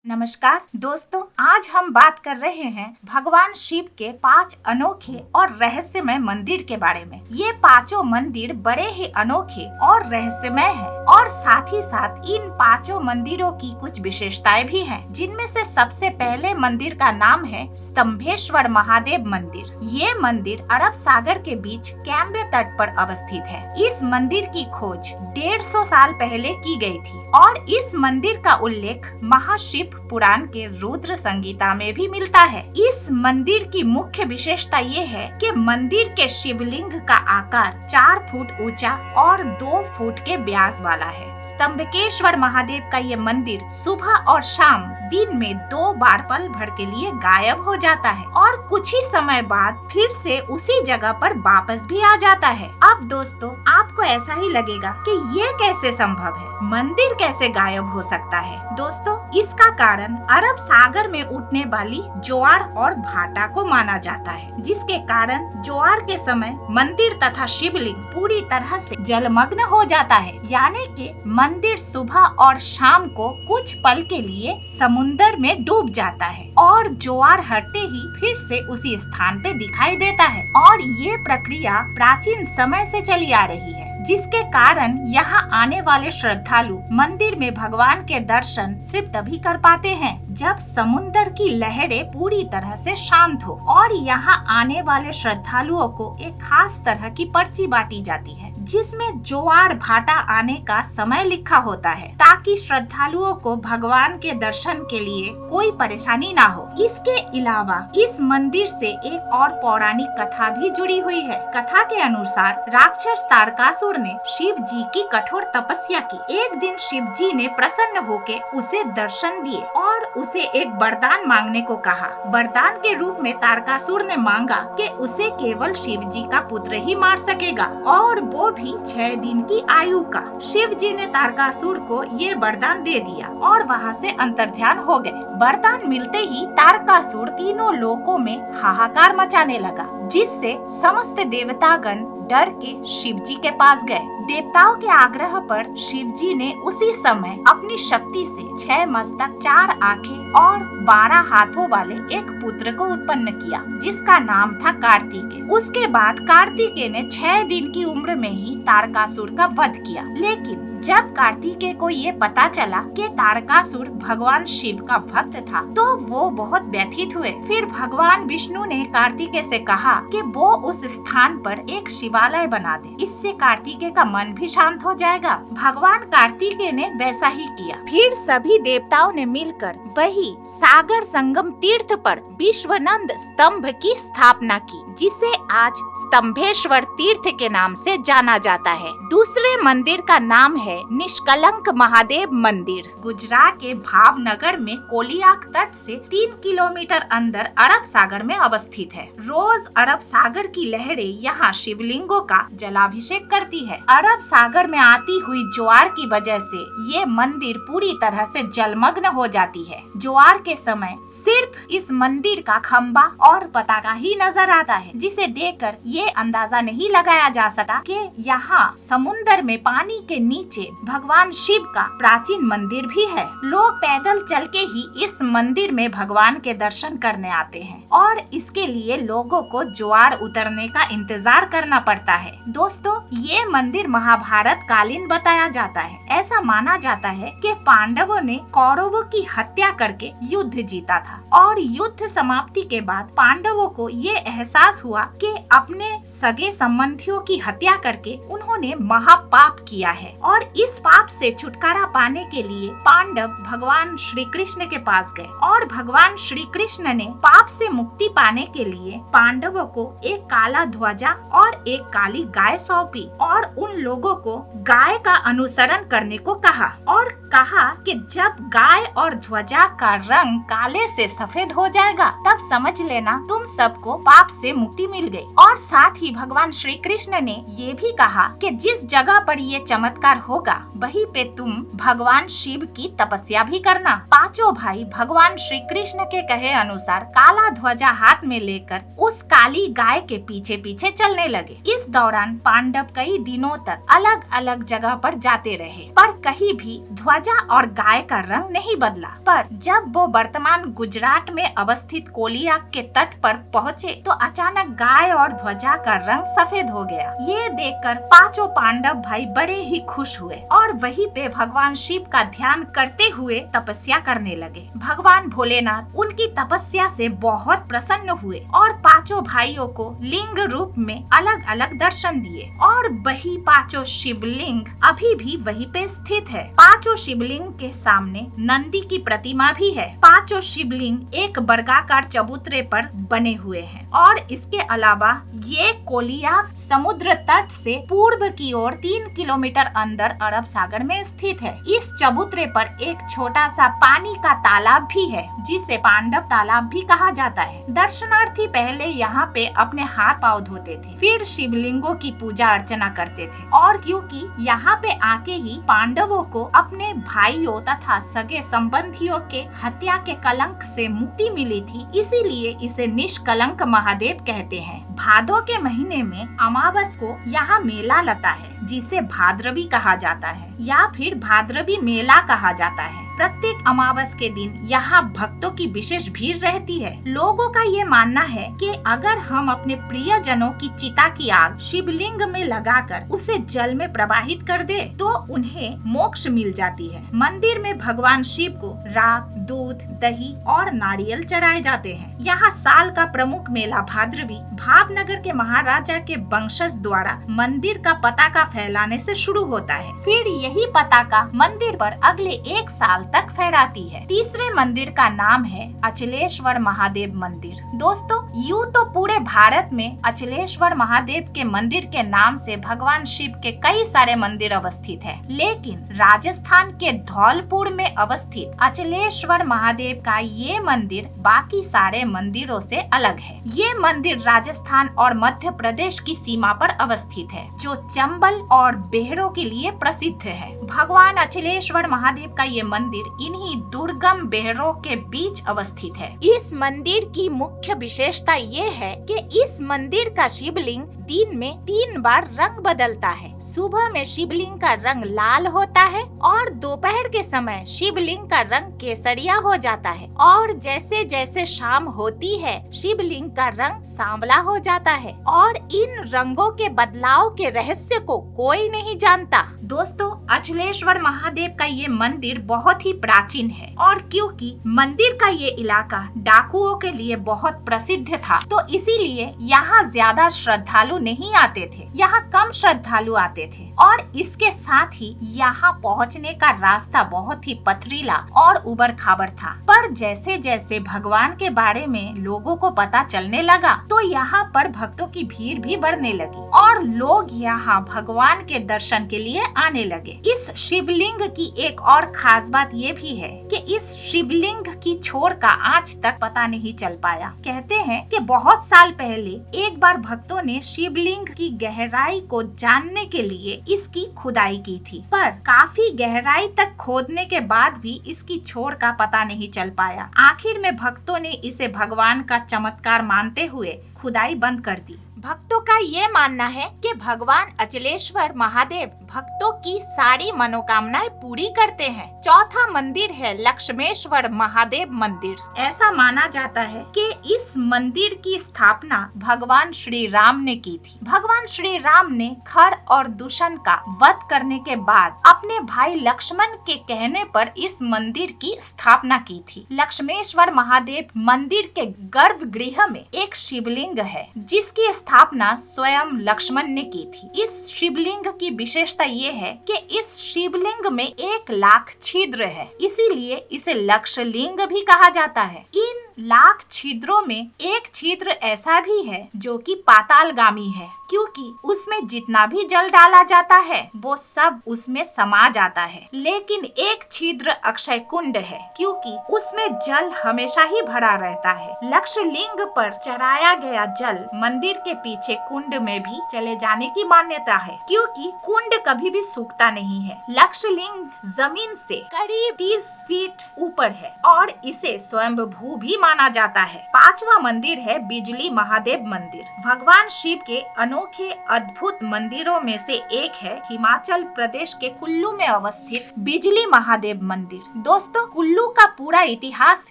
नमस्कार दोस्तों, आज हम बात कर रहे हैं भगवान शिव के 5 अनोखे और रहस्यमय मंदिर के बारे में। ये पांचों मंदिर बड़े ही अनोखे और रहस्यमय हैं और साथ ही साथ इन पांचों मंदिरों की कुछ विशेषताएं भी हैं, जिनमें से सबसे पहले मंदिर का नाम है स्तंभेश्वर महादेव मंदिर। ये मंदिर अरब सागर के बीच कैम्बे तट पर अवस्थित है। इस मंदिर की खोज 150 साल पहले की गई थी और इस मंदिर का उल्लेख महाशिव पुराण के रुद्र संगीता में भी मिलता है। इस मंदिर की मुख्य विशेषता ये है कि मंदिर के शिवलिंग का आकार 4 फुट ऊंचा और 2 फुट के व्यास वाला है। स्तंभकेश्वर महादेव का ये मंदिर सुबह और शाम दिन में 2 बार पल भर के लिए गायब हो जाता है और कुछ ही समय बाद फिर से उसी जगह पर वापस भी आ जाता है। अब दोस्तों, आपको ऐसा ही लगेगा कि ये कैसे संभव है, मंदिर कैसे गायब हो सकता है। दोस्तों, इसका कारण अरब सागर में उठने वाली ज्वार और भाटा को माना जाता है, जिसके कारण ज्वार के समय मंदिर तथा शिवलिंग पूरी तरह से जलमग्न हो जाता है। यानी कि मंदिर सुबह और शाम को कुछ पल के लिए समुंदर में डूब जाता है और ज्वार हटते ही फिर से उसी स्थान पे दिखाई देता है। और ये प्रक्रिया प्राचीन समय से चली आ रही है, जिसके कारण यहाँ आने वाले श्रद्धालु मंदिर में भगवान के दर्शन सिर्फ तभी कर पाते हैं जब समुंदर की लहरें पूरी तरह से शांत हो और यहाँ आने वाले श्रद्धालुओं को एक खास तरह की पर्ची बांटी जाती है, जिसमें ज्वार भाटा आने का समय लिखा होता है, ताकि श्रद्धालुओं को भगवान के दर्शन के लिए कोई परेशानी ना हो। इसके अलावा इस मंदिर से एक और पौराणिक कथा भी जुड़ी हुई है। कथा के अनुसार राक्षस तारकासुर ने शिव जी की कठोर तपस्या की। एक दिन शिव जी ने प्रसन्न होकर उसे दर्शन दिए और उसे एक वरदान मांगने को कहा। वरदान के रूप में तारकासुर ने मांगा कि उसे केवल शिव जी का पुत्र ही मार सकेगा और वो भी 6 दिन की आयु का। शिव जी ने तारकासुर को ये वरदान दे दिया और वहाँ से अंतर्ध्यान हो गए। वरदान मिलते ही तारकासुर तीनों लोकों में हाहाकार मचाने लगा, जिससे समस्त देवतागण डर के शिव जी के पास गए। देवताओं के आग्रह पर शिव जी ने उसी समय अपनी शक्ति से 6 मस्तक, 4 आंखें और 12 हाथों वाले एक पुत्र को उत्पन्न किया, जिसका नाम था कार्तिकेय। उसके बाद कार्तिकेय ने 6 दिन की उम्र में ही तारकासुर का वध किया। लेकिन जब कार्तिकेय को ये पता चला कि तारकासुर भगवान शिव का भक्त था, तो वो बहुत व्यथित हुए। फिर भगवान विष्णु ने कार्तिकेय से कहा कि वो उस स्थान पर एक शिवालय बना दे, इससे कार्तिकेय का मन भी शांत हो जाएगा। भगवान कार्तिकेय ने वैसा ही किया। फिर सभी देवताओं ने मिलकर वही सागर संगम तीर्थ पर विश्वनंद स्तंभ की स्थापना की, जिसे आज स्तंभेश्वर तीर्थ के नाम से जाना जाता है। दूसरे मंदिर का नाम है निष्कलंक महादेव मंदिर। गुजरात के भावनगर में कोलियाक तट से 3 किलोमीटर अंदर अरब सागर में अवस्थित है। रोज अरब सागर की लहरें यहाँ शिवलिंगों का जलाभिषेक करती है। अरब सागर में आती हुई ज्वार की वजह से ये मंदिर पूरी तरह से जलमग्न हो जाती है। ज्वार के समय सिर्फ इस मंदिर का खंबा और पताका ही नजर आता है, जिसे देखकर ये अंदाजा नहीं लगाया जा सकता कि यहाँ समुंदर में पानी के नीचे भगवान शिव का प्राचीन मंदिर भी है। लोग पैदल चल के ही इस मंदिर में भगवान के दर्शन करने आते हैं और इसके लिए लोगों को ज्वार उतरने का इंतजार करना पड़ता है। दोस्तों, ये मंदिर महाभारत कालीन बताया जाता है। ऐसा माना जाता है कि पांडवों ने कौरवों की हत्या करके युद्ध जीता था और युद्ध समाप्ति के बाद पांडवों को ये एहसास हुआ कि अपने सगे संबंधियों की हत्या करके उन्होंने महापाप किया है और इस पाप से छुटकारा पाने के लिए पांडव भगवान श्री कृष्ण के पास गए और भगवान श्री कृष्ण ने पाप से मुक्ति पाने के लिए पांडवों को एक काला ध्वजा और एक काली गाय सौंपी और उन लोगों को गाय का अनुसरण करने को कहा और कहा कि जब गाय और ध्वजा का रंग काले से सफेद हो जाएगा, तब समझ लेना तुम सबको पाप से मुक्ति मिल गई। और साथ ही भगवान श्री कृष्ण ने ये भी कहा कि जिस जगह पर ये चमत्कार होगा, वहीं पे तुम भगवान शिव की तपस्या भी करना। पांचों भाई भगवान श्री कृष्ण के कहे अनुसार काला ध्वजा हाथ में लेकर उस काली गाय के पीछे पीछे चलने लगे। इस दौरान पांडव कई दिनों तक अलग अलग जगह पर जाते रहे, पर कहीं भी ध्वजा और गाय का रंग नहीं बदला। पर जब वो वर्तमान गुजरात में अवस्थित कोलियाक के तट पर पहुँचे तो अचानक गाय और ध्वजा का रंग सफेद हो गया। ये देखकर पांचों पांडव भाई बड़े ही खुश हुए और वहीं पे भगवान शिव का ध्यान करते हुए तपस्या करने लगे। भगवान भोलेनाथ उनकी तपस्या से बहुत प्रसन्न हुए और पांचों भाइयों को लिंग रूप में अलग अलग दर्शन दिए और वही पांचों शिवलिंग अभी भी वहीं पे स्थित है। पांचों शिवलिंग के सामने नंदी की प्रतिमा भी है। पांचों शिवलिंग एक वर्गाकार चबूतरे पर बने हुए हैं और इसके अलावा ये कोलियाक समुद्र तट से पूर्व की ओर 3 किलोमीटर अंदर अरब सागर में स्थित है। इस चबूतरे पर एक छोटा सा पानी का तालाब भी है जिसे पांडव तालाब भी कहा जाता है। दर्शनार्थी पहले यहाँ पे अपने हाथ पांव धोते थे, फिर शिवलिंगों की पूजा अर्चना करते थे और क्योंकि यहाँ पे आके ही पांडवों को अपने भाइयों तथा सगे संबंधियों के हत्या के कलंक से मुक्ति मिली थी, इसीलिए इसे निष्कलंक महादेव कहते हैं। भादों के महीने में अमावस को यहाँ मेला लगता है जिसे भाद्रवी कहा जाता है या फिर भाद्रवी मेला कहा जाता है। प्रत्येक अमावस के दिन यहाँ भक्तों की विशेष भीड़ रहती है। लोगों का ये मानना है कि अगर हम अपने प्रियजनों की चिता की आग शिवलिंग में लगाकर उसे जल में प्रवाहित कर दे तो उन्हें मोक्ष मिल जाती है। मंदिर में भगवान शिव को राख, दूध, दही और नारियल चढ़ाए जाते हैं। यहाँ साल का प्रमुख मेला भाद्रवी भावनगर के महाराजा के वंशज द्वारा मंदिर का पताका फैलाने से शुरू होता है। फिर यही पताका मंदिर पर अगले 1 साल तक फहराती है। तीसरे मंदिर का नाम है अचलेश्वर महादेव मंदिर। दोस्तों, यूँ तो पूरे भारत में अचलेश्वर महादेव के मंदिर के नाम से भगवान शिव के कई सारे मंदिर अवस्थित है, लेकिन राजस्थान के धौलपुर में अवस्थित अचलेश्वर महादेव का ये मंदिर बाकी सारे मंदिरों से अलग है। ये मंदिर राजस्थान और मध्य प्रदेश की सीमा पर अवस्थित है, जो चंबल और बेहरों के लिए प्रसिद्ध है। भगवान अचलेश्वर महादेव का ये मंदिर इन्हीं दुर्गम बेहरों के बीच अवस्थित है। इस मंदिर की मुख्य विशेषता ये है कि इस मंदिर का शिवलिंग दिन में 3 बार रंग बदलता है। सुबह में शिवलिंग का रंग लाल होता है और दोपहर के समय शिवलिंग का रंग केसरिया हो जाता है और जैसे जैसे शाम होती है शिवलिंग का रंग सांवला हो जाता है और इन रंगों के बदलाव के रहस्य को कोई नहीं जानता। दोस्तों, अचलेश्वर महादेव का ये मंदिर बहुत ही प्राचीन है और क्योंकि मंदिर का ये इलाका डाकुओं के लिए बहुत प्रसिद्ध था तो इसीलिए यहाँ ज्यादा श्रद्धालु नहीं आते थे। यहाँ कम श्रद्धालु आते थे और इसके साथ ही यहाँ पहुँचने का रास्ता बहुत ही पथरीला और उबड़ खाबड़ था। पर जैसे जैसे भगवान के बारे में लोगों को पता चलने लगा तो यहाँ पर भक्तों की भीड़ भी बढ़ने लगी और लोग यहाँ भगवान के दर्शन के लिए आने लगे। इस शिवलिंग की एक और खास बात ये भी है कि इस शिवलिंग की छोर का आज तक पता नहीं चल पाया। कहते हैं कि बहुत साल पहले एक बार भक्तों ने शिवलिंग की गहराई को जानने के लिए इसकी खुदाई की थी, पर काफी गहराई तक खोदने के बाद भी इसकी छोर का पता नहीं चल पाया। आखिर में भक्तों ने इसे भगवान का चमत्कार मानते हुए खुदाई बंद कर दी। भक्तों का ये मानना है कि भगवान अचलेश्वर महादेव भक्तों की सारी मनोकामनाएं पूरी करते हैं। चौथा मंदिर है लक्ष्मेश्वर महादेव मंदिर। ऐसा माना जाता है कि इस मंदिर की स्थापना भगवान श्री राम ने की थी। भगवान श्री राम ने खर और दूषण का वध करने के बाद अपने भाई लक्ष्मण के कहने पर इस मंदिर की स्थापना की थी। लक्ष्मेश्वर महादेव मंदिर के गर्भगृह में एक शिवलिंग है जिसकी स्थापना स्वयं लक्ष्मण ने की थी। इस शिवलिंग की विशेषता ये है कि इस शिवलिंग में 1 लाख छिद्र है, इसीलिए इसे लक्षलिंग भी कहा जाता है। इन लाख छिद्रों में एक छिद्र ऐसा भी है जो कि पातालगामी है, क्योंकि उसमें जितना भी जल डाला जाता है वो सब उसमें समा जाता है। लेकिन एक छिद्र अक्षय कुंड है, क्योंकि उसमें जल हमेशा ही भरा रहता है। लक्षलिंग पर चढ़ाया गया जल मंदिर के पीछे कुंड में भी चले जाने की मान्यता है, क्योंकि कुंड कभी भी सूखता नहीं है। लक्षलिंग जमीन से करीब 30 फीट ऊपर है और इसे स्वयंभू भी माना जाता है। पांचवा मंदिर है बिजली महादेव मंदिर। भगवान शिव के अनोखे अद्भुत मंदिरों में से एक है हिमाचल प्रदेश के कुल्लू में अवस्थित बिजली महादेव मंदिर। दोस्तों, कुल्लू का पूरा इतिहास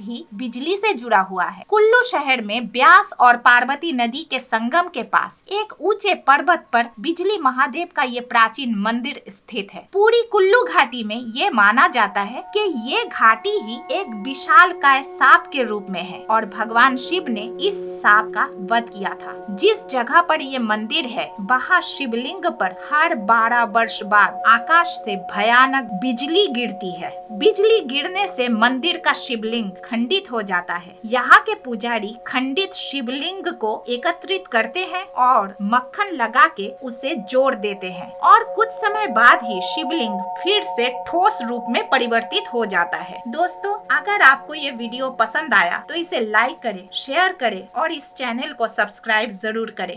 ही बिजली से जुड़ा हुआ है। कुल्लू शहर में ब्यास और पार्वती नदी के संगम के पास एक ऊंचे पर्वत पर बिजली महादेव का ये प्राचीन मंदिर स्थित है। पूरी कुल्लू घाटी में ये माना जाता है कि ये घाटी ही एक विशालकाय सांप के रूप में है और भगवान शिव ने इस सांप का वध किया था। जिस जगह पर ये मंदिर है वहाँ शिवलिंग पर हर 12 वर्ष बाद आकाश से भयानक बिजली गिरती है। बिजली गिरने से मंदिर का शिवलिंग खंडित हो जाता है। यहाँ के पुजारी खंडित शिवलिंग को एकत्रित करते हैं और मक्खन लगा के उसे जोड़ देते हैं और कुछ समय बाद ही शिवलिंग फिर से ठोस रूप में परिवर्तित हो जाता है। दोस्तों, अगर आपको ये वीडियो पसंद आया तो इसे लाइक करें, शेयर करें और इस चैनल को सब्सक्राइब जरूर करें।